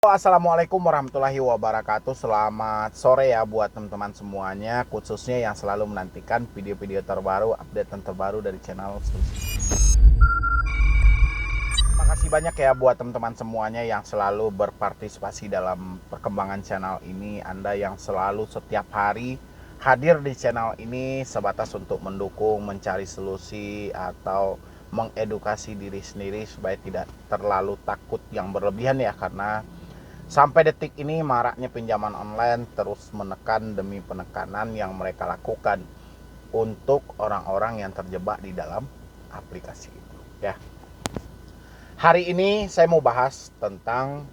Assalamualaikum warahmatullahi wabarakatuh. Selamat sore ya buat teman-teman semuanya, khususnya yang selalu menantikan video-video terbaru, update terbaru dari channel Solusi. Terima kasih banyak ya buat teman-teman semuanya yang selalu berpartisipasi dalam perkembangan channel ini. Anda yang selalu setiap hari hadir di channel ini sebatas untuk mendukung, mencari solusi atau mengedukasi diri sendiri supaya tidak terlalu takut yang berlebihan ya, karena sampai detik ini maraknya pinjaman online terus menekan demi penekanan yang mereka lakukan untuk orang-orang yang terjebak di dalam aplikasi itu ya. Hari ini saya mau bahas tentang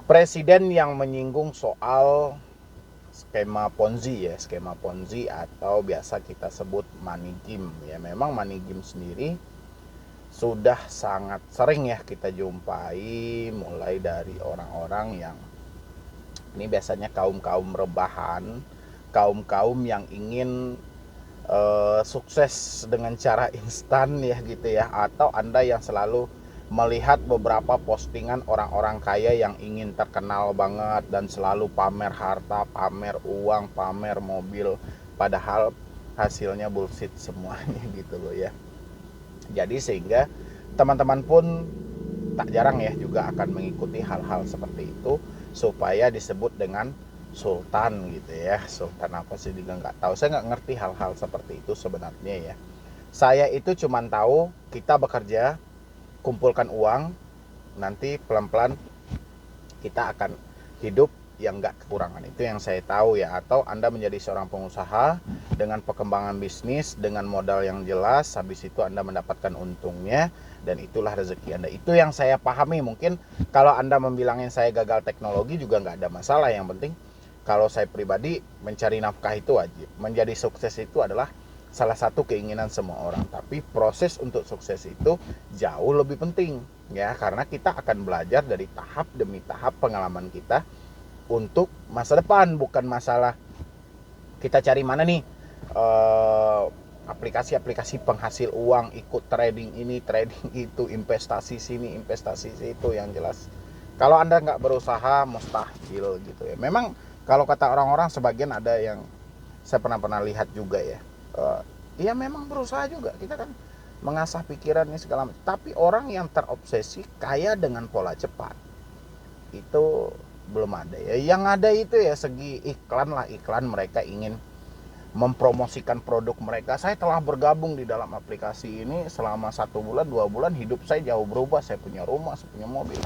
presiden yang menyinggung soal skema Ponzi ya, skema Ponzi atau biasa kita sebut money game ya. Memang money game sendiri sudah sangat sering ya kita jumpai, mulai dari orang-orang yang ini biasanya kaum-kaum rebahan, kaum-kaum yang ingin sukses dengan cara instan ya gitu ya, atau Anda yang selalu melihat beberapa postingan orang-orang kaya yang ingin terkenal banget dan selalu pamer harta, pamer uang, pamer mobil, padahal hasilnya bullshit semuanya gitu loh ya. Jadi sehingga teman-teman pun tak jarang ya juga akan mengikuti hal-hal seperti itu supaya disebut dengan sultan gitu ya. Sultan apa sih juga nggak tahu, saya nggak ngerti hal-hal seperti itu sebenarnya ya. Saya itu cuman tahu kita bekerja, kumpulkan uang, nanti pelan-pelan kita akan hidup yang nggak kekurangan. Itu yang saya tahu ya. Atau Anda menjadi seorang pengusaha dengan perkembangan bisnis, dengan modal yang jelas, habis itu Anda mendapatkan untungnya, dan itulah rezeki Anda. Itu yang saya pahami. Mungkin kalau Anda membilangin saya gagal teknologi juga nggak ada masalah. Yang penting kalau saya pribadi mencari nafkah itu wajib. Menjadi sukses itu adalah salah satu keinginan semua orang. Tapi proses untuk sukses itu jauh lebih penting ya, karena kita akan belajar dari tahap demi tahap pengalaman kita untuk masa depan. Bukan masalah kita cari mana nih aplikasi-aplikasi penghasil uang, ikut trading ini, trading itu, investasi sini, investasi situ. Yang jelas kalau Anda nggak berusaha mustahil gitu ya. Memang kalau kata orang-orang, sebagian ada yang saya pernah lihat juga ya, ya memang berusaha juga, kita kan mengasah pikirannya segala macam. Tapi orang yang terobsesi kaya dengan pola cepat itu belum ada ya. Yang ada itu ya segi iklan lah, iklan mereka ingin mempromosikan produk mereka. Saya telah bergabung di dalam aplikasi ini selama 1 bulan 2 bulan, hidup saya jauh berubah, saya punya rumah, saya punya mobil.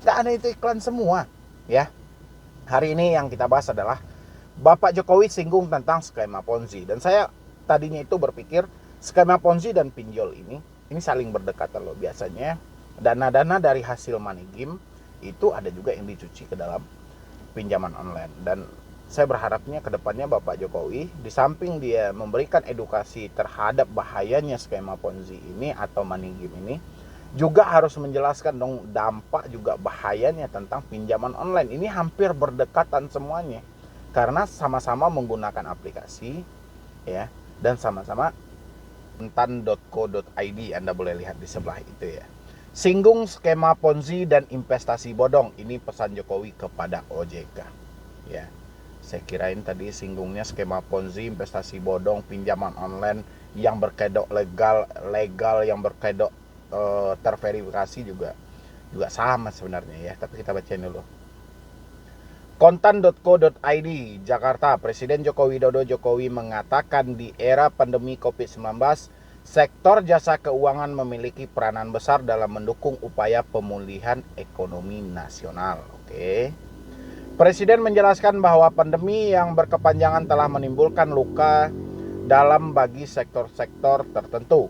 Nggak ada, itu iklan semua ya. Hari ini yang kita bahas adalah Bapak Jokowi singgung tentang skema Ponzi. Dan saya tadinya itu berpikir skema Ponzi dan pinjol ini saling berdekatan loh. Biasanya dana-dana dari hasil money game itu ada juga yang dicuci ke dalam pinjaman online. Dan saya berharapnya ke depannya Bapak Jokowi, di samping dia memberikan edukasi terhadap bahayanya skema Ponzi ini atau money game ini, juga harus menjelaskan dong dampak juga bahayanya tentang pinjaman online. Ini hampir berdekatan semuanya, karena sama-sama menggunakan aplikasi ya, dan sama-sama entan.co.id, Anda boleh lihat di sebelah itu ya. Singgung skema Ponzi dan investasi bodong, ini pesan Jokowi kepada OJK ya. Saya kirain tadi singgungnya skema Ponzi, investasi bodong, pinjaman online yang berkedok legal yang berkedok terverifikasi juga sama sebenarnya ya. Tapi kita bacain dulu. Kontan.co.id, Jakarta. Presiden Joko Widodo mengatakan di era pandemi COVID-19, sektor jasa keuangan memiliki peranan besar dalam mendukung upaya pemulihan ekonomi nasional. Oke. Presiden menjelaskan bahwa pandemi yang berkepanjangan telah menimbulkan luka dalam bagi sektor-sektor tertentu.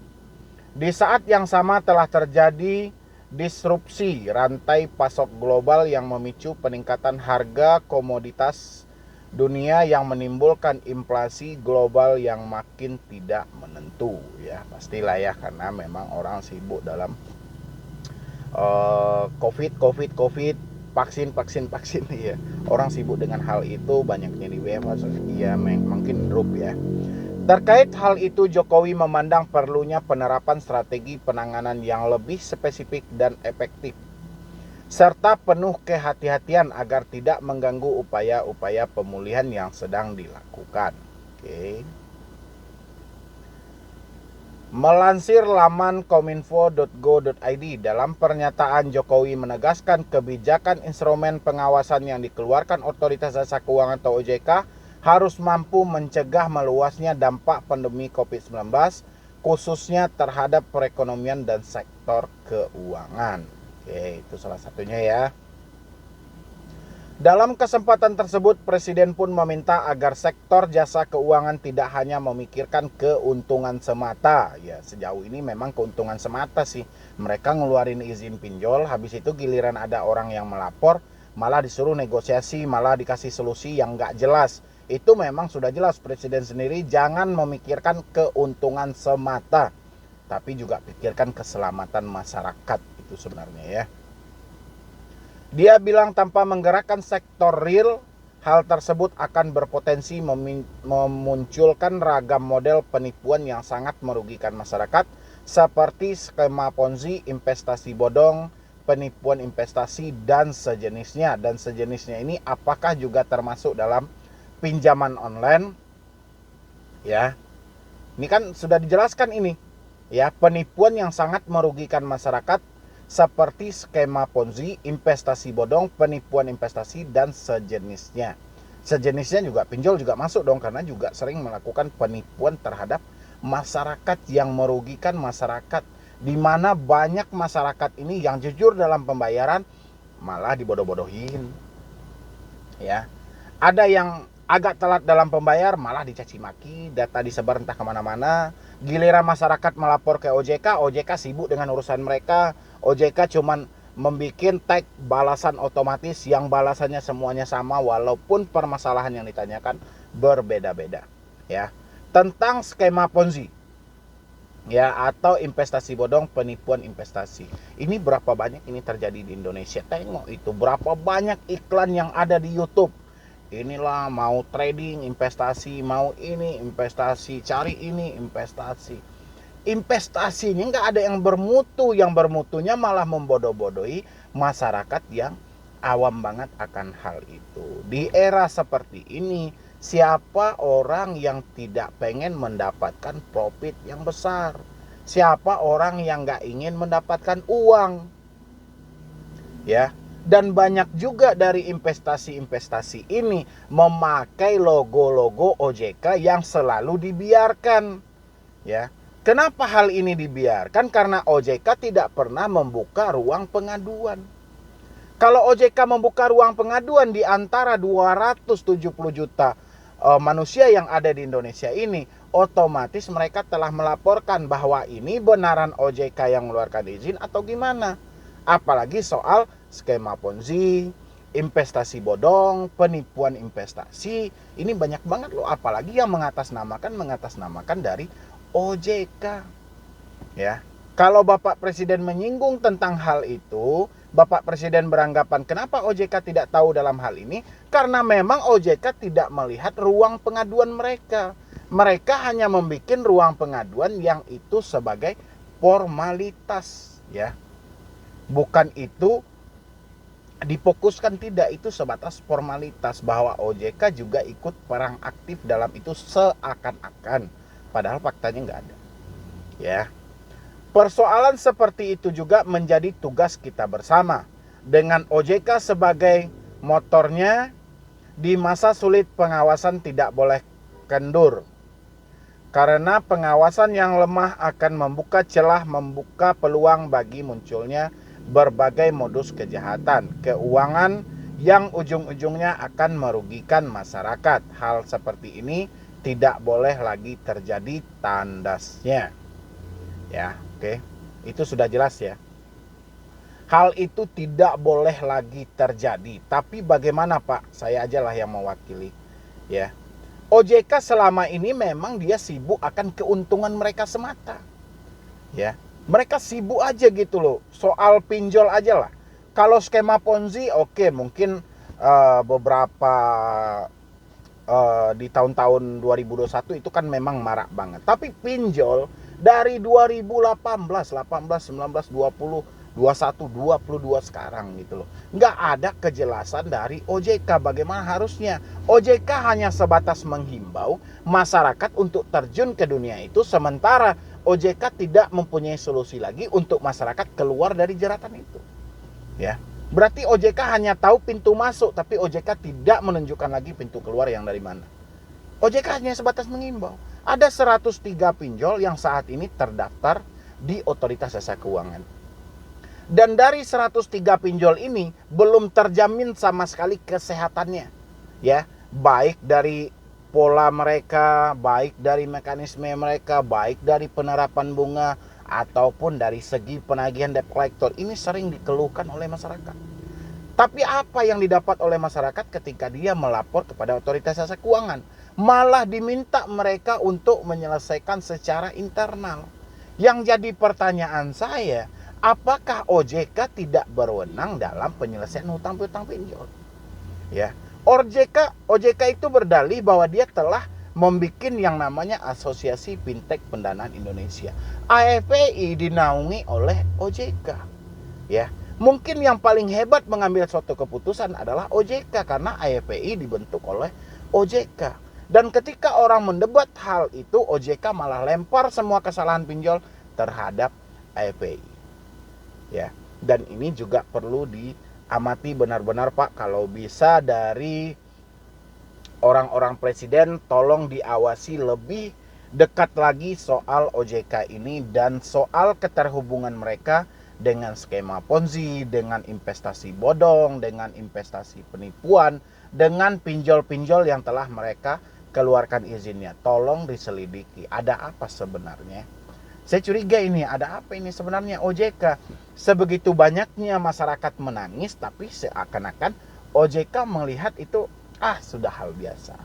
Di saat yang sama telah terjadi disrupsi rantai pasok global yang memicu peningkatan harga komoditas dunia yang menimbulkan inflasi global yang makin tidak menentu ya. Pastilah ya, karena memang orang sibuk dalam COVID, vaksin ya. Orang sibuk dengan hal itu, banyaknya di WFH ya, mungkin drop ya. Terkait hal itu, Jokowi memandang perlunya penerapan strategi penanganan yang lebih spesifik dan efektif serta penuh kehati-hatian agar tidak mengganggu upaya-upaya pemulihan yang sedang dilakukan. Oke. Melansir laman kominfo.go.id, dalam pernyataan Jokowi menegaskan kebijakan instrumen pengawasan yang dikeluarkan Otoritas Jasa Keuangan atau OJK harus mampu mencegah meluasnya dampak pandemi COVID-19 khususnya terhadap perekonomian dan sektor keuangan. Oke, itu salah satunya ya. Dalam kesempatan tersebut, Presiden pun meminta agar sektor jasa keuangan tidak hanya memikirkan keuntungan semata. Ya, sejauh ini memang keuntungan semata sih. Mereka ngeluarin izin pinjol, habis itu giliran ada orang yang melapor, malah disuruh negosiasi, malah dikasih solusi yang nggak jelas. Itu memang sudah jelas Presiden sendiri jangan memikirkan keuntungan semata, tapi juga pikirkan keselamatan masyarakat itu sebenarnya ya. Dia bilang tanpa menggerakkan sektor real, hal tersebut akan berpotensi memunculkan ragam model penipuan yang sangat merugikan masyarakat seperti skema Ponzi, investasi bodong, penipuan investasi dan sejenisnya. Dan sejenisnya ini apakah juga termasuk dalam pinjaman online? Ya. Ini kan sudah dijelaskan ini. Ya, penipuan yang sangat merugikan masyarakat seperti skema Ponzi, investasi bodong, penipuan investasi, dan sejenisnya. Sejenisnya juga pinjol juga masuk dong, karena juga sering melakukan penipuan terhadap masyarakat yang merugikan masyarakat. Di mana banyak masyarakat ini yang jujur dalam pembayaran malah dibodoh-bodohin. Ya, ada yang agak telat dalam pembayar malah dicaci maki, data disebar entah kemana-mana. Giliran masyarakat melapor ke OJK, OJK sibuk dengan urusan mereka. OJK cuman membuat tag balasan otomatis yang balasannya semuanya sama walaupun permasalahan yang ditanyakan berbeda-beda ya. Tentang skema Ponzi ya atau investasi bodong, penipuan investasi. Ini berapa banyak ini terjadi di Indonesia. Tengok itu berapa banyak iklan yang ada di YouTube. Inilah mau trading investasi, mau ini investasi, cari ini investasi. Investasinya nggak ada yang bermutu, yang bermutunya malah membodoh-bodohi masyarakat yang awam banget akan hal itu. Di era seperti ini, siapa orang yang tidak pengen mendapatkan profit yang besar? Siapa orang yang nggak ingin mendapatkan uang? Ya, dan banyak juga dari investasi-investasi ini memakai logo-logo OJK yang selalu dibiarkan. Ya. Kenapa hal ini dibiarkan? Karena OJK tidak pernah membuka ruang pengaduan. Kalau OJK membuka ruang pengaduan di antara 270 juta manusia yang ada di Indonesia ini, otomatis mereka telah melaporkan bahwa ini benaran OJK yang mengeluarkan izin atau gimana. Apalagi soal skema Ponzi, investasi bodong, penipuan investasi, ini banyak banget loh. Apalagi yang mengatasnamakan dari OJK. Ya. Kalau Bapak Presiden menyinggung tentang hal itu, Bapak Presiden beranggapan kenapa OJK tidak tahu dalam hal ini? Karena memang OJK tidak melihat ruang pengaduan mereka. Mereka hanya membuat ruang pengaduan yang itu sebagai formalitas, ya. Bukan itu difokuskan, tidak, itu sebatas formalitas bahwa OJK juga ikut perang aktif dalam itu seakan-akan. Padahal faktanya nggak ada. Ya. Persoalan seperti itu juga menjadi tugas kita bersama. Dengan OJK sebagai motornya, di masa sulit pengawasan tidak boleh kendur. Karena pengawasan yang lemah akan membuka celah, membuka peluang bagi munculnya berbagai modus kejahatan keuangan yang ujung-ujungnya akan merugikan masyarakat. Hal seperti ini tidak boleh lagi terjadi tandasnya. Ya, oke. Itu sudah jelas ya. Hal itu tidak boleh lagi terjadi. Tapi bagaimana Pak? Saya ajalah yang mewakili. Ya. OJK selama ini memang dia sibuk akan keuntungan mereka semata. Ya. Mereka sibuk aja gitu loh. Soal pinjol aja lah. Kalau skema Ponzi oke, mungkin beberapa di tahun-tahun 2021 itu kan memang marak banget. Tapi pinjol dari 2018, 19, 20 21, 22 sekarang gitu loh. Nggak ada kejelasan dari OJK bagaimana harusnya. OJK hanya sebatas menghimbau masyarakat untuk terjun ke dunia itu, sementara OJK tidak mempunyai solusi lagi untuk masyarakat keluar dari jeratan itu. Ya. Berarti OJK hanya tahu pintu masuk, tapi OJK tidak menunjukkan lagi pintu keluar yang dari mana. OJK hanya sebatas mengimbau. Ada 103 pinjol yang saat ini terdaftar di Otoritas Jasa Keuangan. Dan dari 103 pinjol ini belum terjamin sama sekali kesehatannya. Ya, baik dari pola mereka, baik dari mekanisme mereka, baik dari penerapan bunga ataupun dari segi penagihan debt collector. Ini sering dikeluhkan oleh masyarakat. Tapi apa yang didapat oleh masyarakat ketika dia melapor kepada Otoritas Jasa Keuangan? Malah diminta mereka untuk menyelesaikan secara internal. Yang jadi pertanyaan saya, apakah OJK tidak berwenang dalam penyelesaian hutang piutang pinjol? Ya, OJK itu berdalih bahwa dia telah membuat yang namanya Asosiasi Fintech Pendanaan Indonesia. AFPI dinaungi oleh OJK. Ya, mungkin yang paling hebat mengambil suatu keputusan adalah OJK karena AFPI dibentuk oleh OJK. Dan ketika orang mendebat hal itu, OJK malah lempar semua kesalahan pinjol terhadap AFPI. Ya, dan ini juga perlu diamati benar-benar Pak. Kalau bisa dari orang-orang presiden tolong diawasi lebih dekat lagi soal OJK ini dan soal keterhubungan mereka dengan skema Ponzi, dengan investasi bodong, dengan investasi penipuan, dengan pinjol-pinjol yang telah mereka keluarkan izinnya. Tolong diselidiki, ada apa sebenarnya? Saya curiga ini, ada apa ini sebenarnya OJK? Sebegitu banyaknya masyarakat menangis, tapi seakan-akan OJK melihat itu, sudah hal biasa,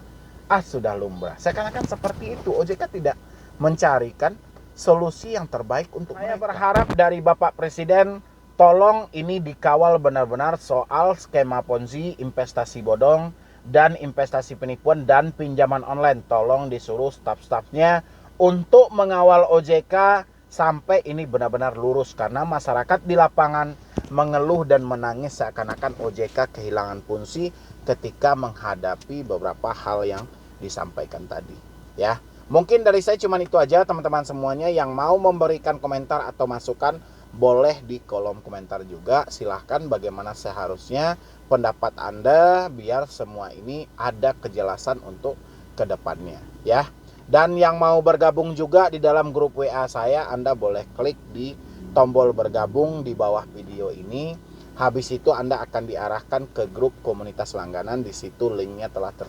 sudah lumrah. Seakan-akan seperti itu, OJK tidak mencarikan solusi yang terbaik untuk mereka. Saya berharap dari Bapak Presiden, tolong ini dikawal benar-benar soal skema Ponzi, investasi bodong, dan investasi penipuan dan pinjaman online. Tolong disuruh staf-stafnya untuk mengawal OJK sampai ini benar-benar lurus, karena masyarakat di lapangan mengeluh dan menangis seakan-akan OJK kehilangan fungsi ketika menghadapi beberapa hal yang disampaikan tadi. Ya, mungkin dari saya cuma itu aja teman-teman semuanya. Yang mau memberikan komentar atau masukan boleh di kolom komentar juga. Silahkan bagaimana seharusnya pendapat Anda biar semua ini ada kejelasan untuk kedepannya ya. Dan yang mau bergabung juga di dalam grup WA saya, Anda boleh klik di tombol bergabung di bawah video ini. Habis itu Anda akan diarahkan ke grup komunitas langganan. Di situ linknya telah